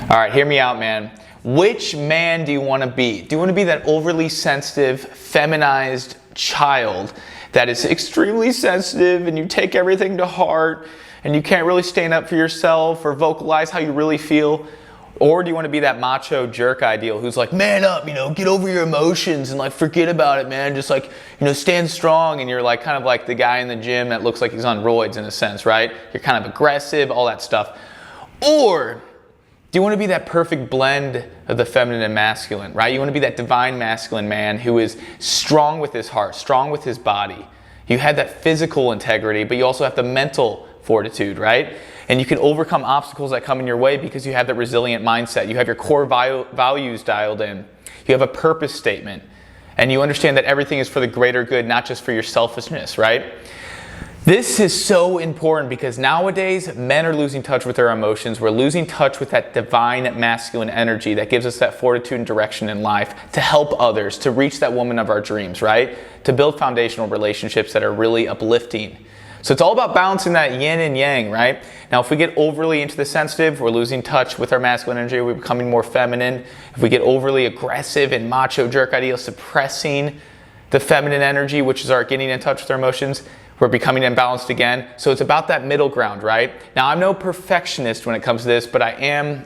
All right, hear me out, man. Which man do you want to be? Do you want to be that overly sensitive, feminized child that is extremely sensitive and you take everything to heart and you can't really stand up for yourself or vocalize how you really feel? Or do you want to be that macho jerk ideal who's like, man up, get over your emotions and like forget about it, man. Just like, stand strong. And you're like kind of like the guy in the gym that looks like he's on roids in a sense, right? You're kind of aggressive, all that stuff. Or do you want to be that perfect blend of the feminine and masculine, right? You want to be that divine masculine man who is strong with his heart, strong with his body. You have that physical integrity, but you also have the mental fortitude, right? And you can overcome obstacles that come in your way because you have that resilient mindset. You have your core values dialed in. You have a purpose statement. And you understand that everything is for the greater good, not just for your selfishness, right? This is so important because nowadays men are losing touch with their emotions. We're losing touch with that divine masculine energy that gives us that fortitude and direction in life to help others, to reach that woman of our dreams, right? To build foundational relationships that are really uplifting. So it's all about balancing that yin and yang, right? Now, if we get overly into the sensitive, we're losing touch with our masculine energy. We're becoming more feminine. If we get overly aggressive and macho jerk ideal, suppressing the feminine energy, which is our getting in touch with our emotions, we're becoming imbalanced again. So it's about that middle ground, right? Now, I'm no perfectionist when it comes to this, but I am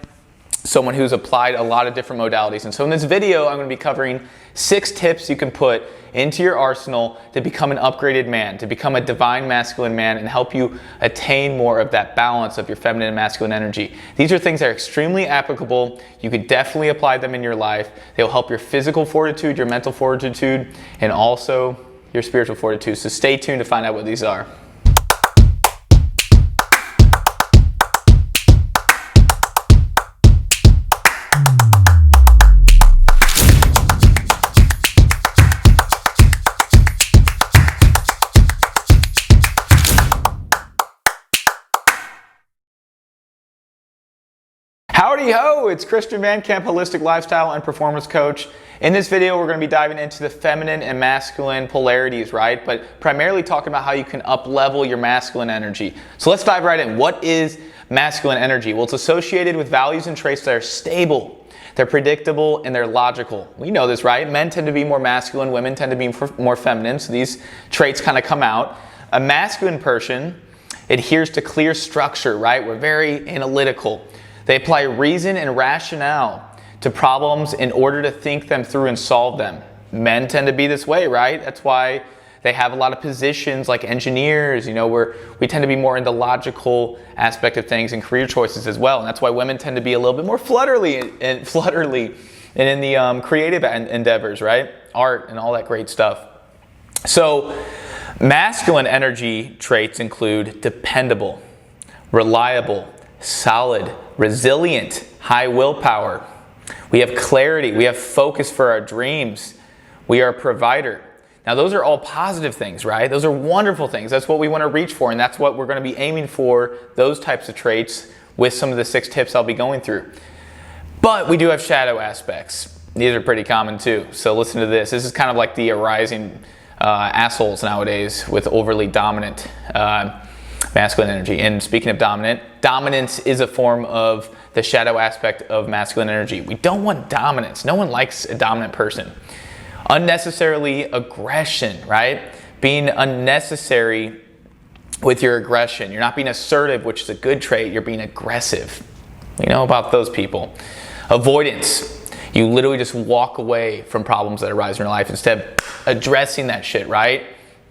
someone who's applied a lot of different modalities. And so in this video, I'm going to be covering 6 tips you can put into your arsenal to become an upgraded man, to become a divine masculine man and help you attain more of that balance of your feminine and masculine energy. These are things that are extremely applicable. You could definitely apply them in your life. They'll help your physical fortitude, your mental fortitude, and also your spiritual fortitude. So stay tuned to find out what these are. Howdy ho, it's Christian Van Camp, holistic lifestyle and performance coach. In this video, we're going to be diving into the feminine and masculine polarities, right? But primarily talking about how you can up-level your masculine energy. So let's dive right in. What is masculine energy? Well, it's associated with values and traits that are stable, they're predictable, and they're logical. We know this, right? Men tend to be more masculine, women tend to be more feminine, so these traits kind of come out. A masculine person adheres to clear structure, right? We're very analytical. They apply reason and rationale to problems in order to think them through and solve them. Men tend to be this way, right? That's why they have a lot of positions like engineers, where we tend to be more in the logical aspect of things and career choices as well. And that's why women tend to be a little bit more flutterly and in the creative endeavors, right? Art and all that great stuff. So masculine energy traits include dependable, reliable, solid, resilient, high willpower. We have clarity. We have focus for our dreams. We are a provider. Now, those are all positive things, right? Those are wonderful things. That's what we want to reach for, and that's what we're going to be aiming for, those types of traits with some of the 6 tips I'll be going through. But we do have shadow aspects. These are pretty common too. So listen to this. This is kind of like the arising assholes nowadays with overly dominant masculine energy. And speaking of dominance is a form of the shadow aspect of masculine energy. We don't want dominance. No one likes a dominant person. Unnecessarily aggression, right? Being unnecessary with your aggression. You're not being assertive, which is a good trait. You're being aggressive. You know about those people. Avoidance. You literally just walk away from problems that arise in your life instead of addressing that shit, right?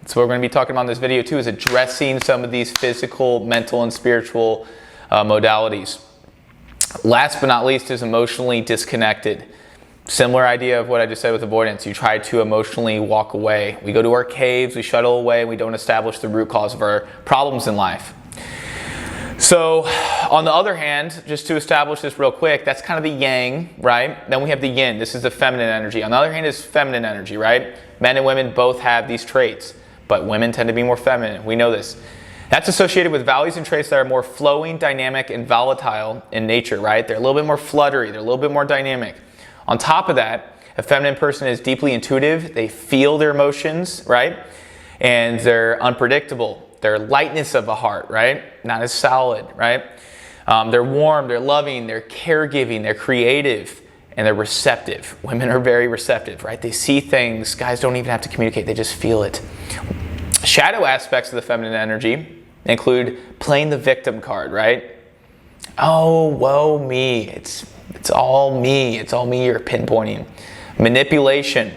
So what we're going to be talking about in this video too is addressing some of these physical, mental, and spiritual modalities. Last but not least is emotionally disconnected. Similar idea of what I just said with avoidance. You try to emotionally walk away. We go to our caves, we shuttle away, and we don't establish the root cause of our problems in life. So on the other hand, just to establish this real quick, that's kind of the yang, right? Then we have the yin. This is the feminine energy. On the other hand is feminine energy, right? Men and women both have these traits, but women tend to be more feminine. We know this. That's associated with values and traits that are more flowing, dynamic, and volatile in nature, right? They're a little bit more fluttery. They're a little bit more dynamic. On top of that, a feminine person is deeply intuitive. They feel their emotions, right? And they're unpredictable. Their lightness of a heart, right? Not as solid, right? They're warm, they're loving, they're caregiving, they're creative, and they're receptive. Women are very receptive, right? They see things. Guys don't even have to communicate, they just feel it. Shadow aspects of the feminine energy include playing the victim card, right? Oh, woe me. It's all me. It's all me you're pinpointing. Manipulation.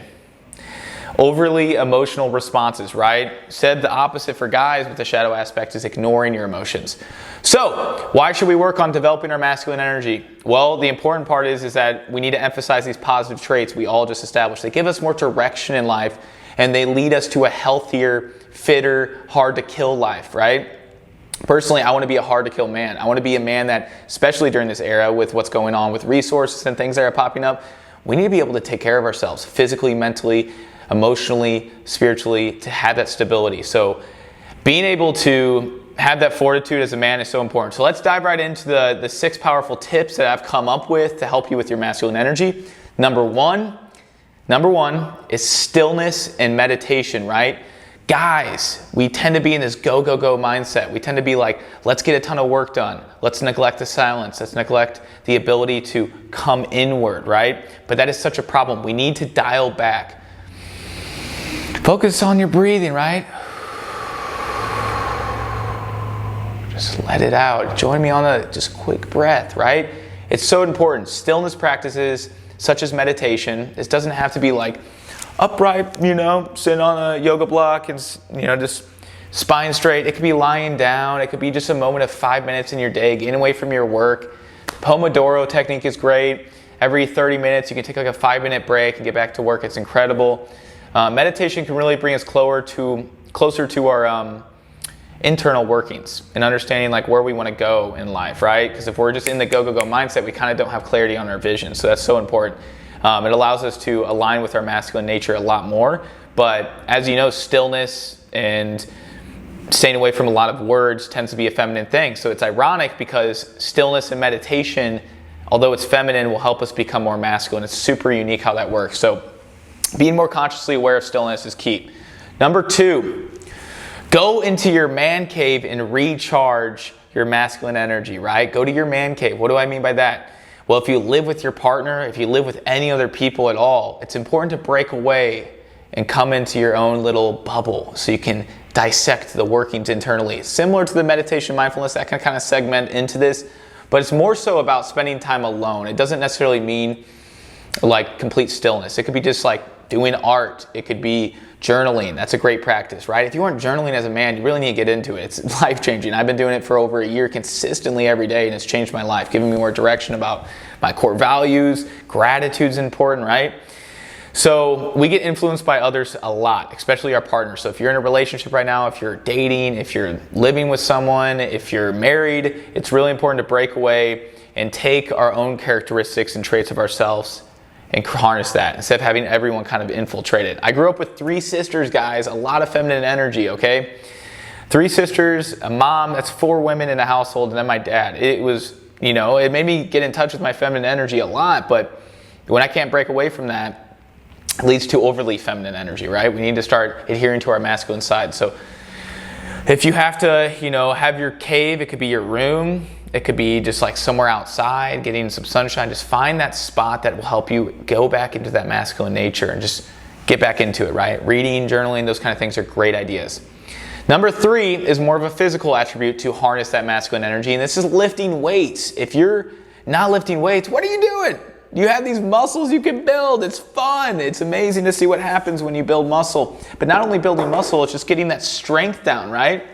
Overly emotional responses, right? Said the opposite for guys with the shadow aspect is ignoring your emotions. So, why should we work on developing our masculine energy? Well, the important part is that we need to emphasize these positive traits we all just established. They give us more direction in life, and they lead us to a healthier, fitter, hard-to-kill life, right? Personally, I want to be a hard-to-kill man. I want to be a man that, especially during this era with what's going on with resources and things that are popping up, we need to be able to take care of ourselves physically, mentally, emotionally, spiritually, to have that stability. So being able to have that fortitude as a man is so important. So let's dive right into the 6 powerful tips that I've come up with to help you with your masculine energy. Number one is stillness and meditation, right? Guys, we tend to be in this go, go, go mindset. We tend to be like, let's get a ton of work done. Let's neglect the silence. Let's neglect the ability to come inward, right? But that is such a problem. We need to dial back. Focus on your breathing, right? Just let it out. Join me on a just quick breath, right? It's so important. Stillness practices such as meditation. This doesn't have to be like upright, sitting on a yoga block and, just spine straight. It could be lying down. It could be just a moment of 5 minutes in your day, getting away from your work. Pomodoro Technique is great. Every 30 minutes, you can take like a 5-minute break and get back to work. It's incredible. Meditation can really bring us closer to our internal workings and understanding like where we want to go in life, right? Because if we're just in the go, go, go mindset, we kind of don't have clarity on our vision. So that's so important. It allows us to align with our masculine nature a lot more. But as you know, stillness and staying away from a lot of words tends to be a feminine thing. So it's ironic because stillness and meditation, although it's feminine, will help us become more masculine. It's super unique how that works. So being more consciously aware of stillness is key. Number 2, go into your man cave and recharge your masculine energy, right? Go to your man cave. What do I mean by that? Well, if you live with your partner, if you live with any other people at all, it's important to break away and come into your own little bubble so you can dissect the workings internally. Similar to the meditation mindfulness, that can kind of segment into this, but it's more so about spending time alone. It doesn't necessarily mean like complete stillness. It could be just like doing art. It could be journaling. That's a great practice, right? If you aren't journaling as a man, you really need to get into it. It's life-changing. I've been doing it for over a year consistently every day, and it's changed my life, giving me more direction about my core values. Gratitude's important, right? So we get influenced by others a lot, especially our partners. So if you're in a relationship right now, if you're dating, if you're living with someone, if you're married, it's really important to break away and take our own characteristics and traits of ourselves and harness that instead of having everyone kind of infiltrated. I grew up with 3 sisters, guys, a lot of feminine energy, okay? 3 sisters, a mom, that's 4 women in the household, and then my dad. It was, it made me get in touch with my feminine energy a lot, but when I can't break away from that, it leads to overly feminine energy, right? We need to start adhering to our masculine side. So if you have to, have your cave, it could be your room, it could be just like somewhere outside, getting some sunshine. Just find that spot that will help you go back into that masculine nature and just get back into it, right? Reading, journaling, those kind of things are great ideas. Number 3 is more of a physical attribute to harness that masculine energy, and this is lifting weights. If you're not lifting weights, what are you doing? You have these muscles you can build. It's fun. It's amazing to see what happens when you build muscle. But not only building muscle, it's just getting that strength down, right?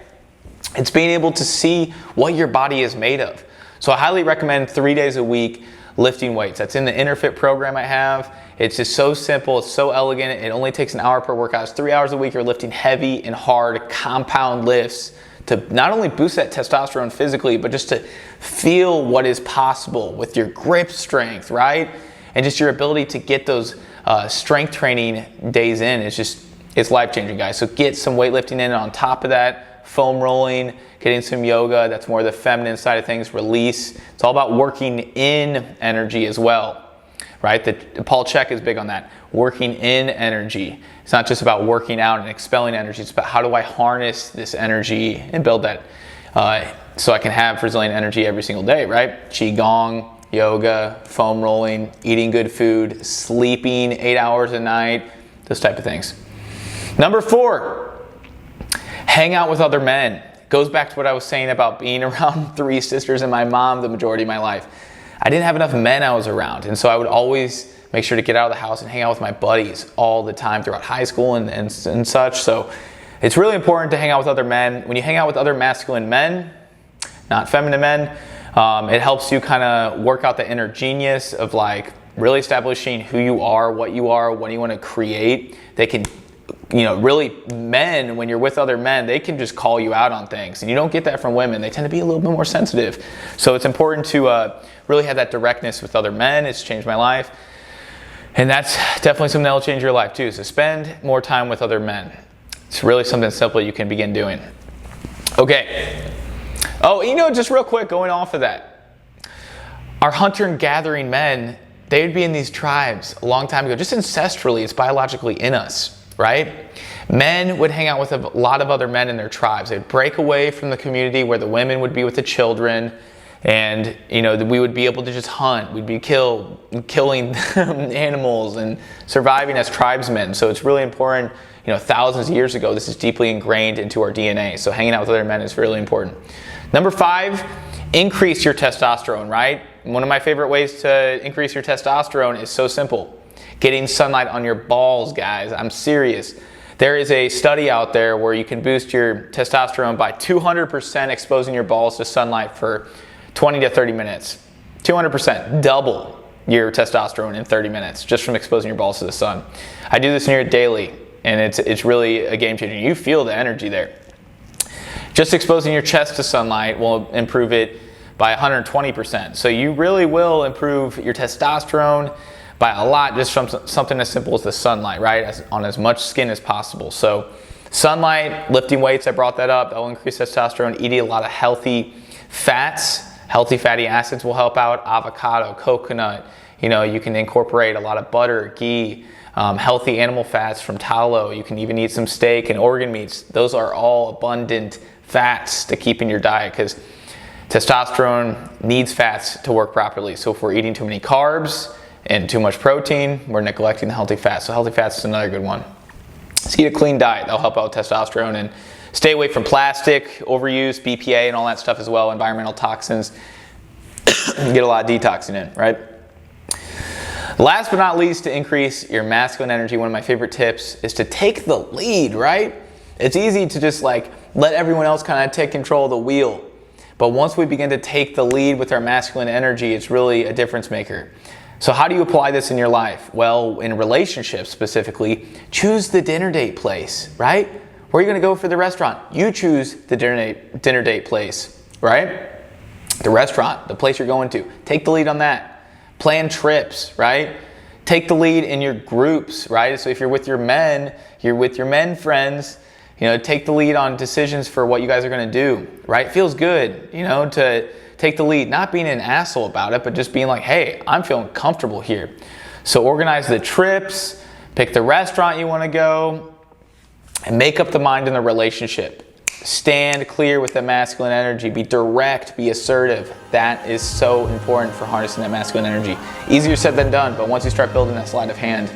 It's being able to see what your body is made of. So I highly recommend 3 days a week lifting weights. That's in the InnerFit program I have. It's just so simple. It's so elegant. It only takes an hour per workout. It's 3 hours a week. You're lifting heavy and hard compound lifts to not only boost that testosterone physically, but just to feel what is possible with your grip strength, right? And just your ability to get those strength training days in. It's life-changing, guys. So get some weightlifting in on top of that, foam rolling, getting some yoga. That's more the feminine side of things, release. It's all about working in energy as well, right? Paul Chek is big on that, working in energy. It's not just about working out and expelling energy. It's about how do I harness this energy and build that so I can have resilient energy every single day, right? Qigong, yoga, foam rolling, eating good food, sleeping 8 hours a night, those type of things. Number 4, hang out with other men. Goes back to what I was saying about being around 3 sisters and my mom the majority of my life. I didn't have enough men I was around, and so I would always make sure to get out of the house and hang out with my buddies all the time throughout high school and such. So it's really important to hang out with other men. When you hang out with other masculine men, not feminine men, it helps you kind of work out the inner genius of like really establishing who you are, what you want to create. They can, really men, when you're with other men, they can just call you out on things. And you don't get that from women. They tend to be a little bit more sensitive. So it's important to really have that directness with other men. It's changed my life. And that's definitely something that will change your life too. So spend more time with other men. It's really something simple you can begin doing. Okay. Oh, just real quick, going off of that. Our hunter and gathering men, they would be in these tribes a long time ago. Just ancestrally, it's biologically in us, right? Men would hang out with a lot of other men in their tribes. They'd break away from the community where the women would be with the children. And, we would be able to just hunt. We'd be killing animals and surviving as tribesmen. So it's really important, thousands of years ago, this is deeply ingrained into our DNA. So hanging out with other men is really important. Number 5, increase your testosterone, right? One of my favorite ways to increase your testosterone is so simple. Getting sunlight on your balls, guys. I'm serious. There is a study out there where you can boost your testosterone by 200% exposing your balls to sunlight for 20 to 30 minutes. 200%, double your testosterone in 30 minutes just from exposing your balls to the sun. I do this near daily, and it's really a game changer. You feel the energy there. Just exposing your chest to sunlight will improve it by 120%. So you really will improve your testosterone by a lot just from something as simple as the sunlight, right? On as much skin as possible. So sunlight, lifting weights, I brought that up. That will increase testosterone. Eating a lot of healthy fats. Healthy fatty acids will help out. Avocado, coconut, you can incorporate a lot of butter, ghee, healthy animal fats from tallow. You can even eat some steak and organ meats. Those are all abundant fats to keep in your diet because testosterone needs fats to work properly. So if we're eating too many carbs and too much protein, we're neglecting the healthy fats. So healthy fats is another good one. So eat a clean diet. That'll help out with testosterone, and stay away from plastic, overuse, BPA, and all that stuff as well, environmental toxins. Get a lot of detoxing in, right? Last but not least, to increase your masculine energy, one of my favorite tips is to take the lead, right? It's easy to just let everyone else kind of take control of the wheel. But once we begin to take the lead with our masculine energy, it's really a difference maker. So how do you apply this in your life? Well, in relationships specifically, choose the dinner date place, right? Where are you going to go for the restaurant? You choose the dinner date place, right? The restaurant, the place you're going to. Take the lead on that. Plan trips, right? Take the lead in your groups, right? So if you're with your men friends, take the lead on decisions for what you guys are going to do, right? It feels good, to take the lead, not being an asshole about it, but just being like, hey, I'm feeling comfortable here. So organize the trips, pick the restaurant you want to go, and make up the mind in the relationship. Stand clear with the masculine energy. Be direct, be assertive. That is so important for harnessing that masculine energy. Easier said than done, but once you start building that sleight of hand,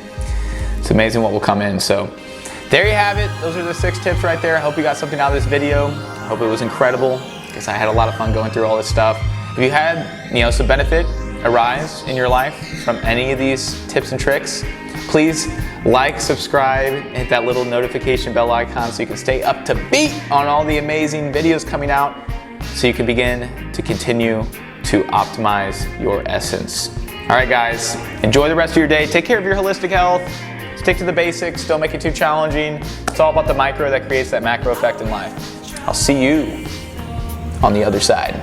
it's amazing what will come in. So there you have it. Those are the 6 tips right there. I hope you got something out of this video. I hope it was incredible because I had a lot of fun going through all this stuff. If you had, some benefit arise in your life from any of these tips and tricks, please like, subscribe, and hit that little notification bell icon so you can stay up to beat on all the amazing videos coming out so you can begin to continue to optimize your essence. All right, guys, enjoy the rest of your day. Take care of your holistic health. Stick to the basics. Don't make it too challenging. It's all about the micro that creates that macro effect in life. I'll see you on the other side.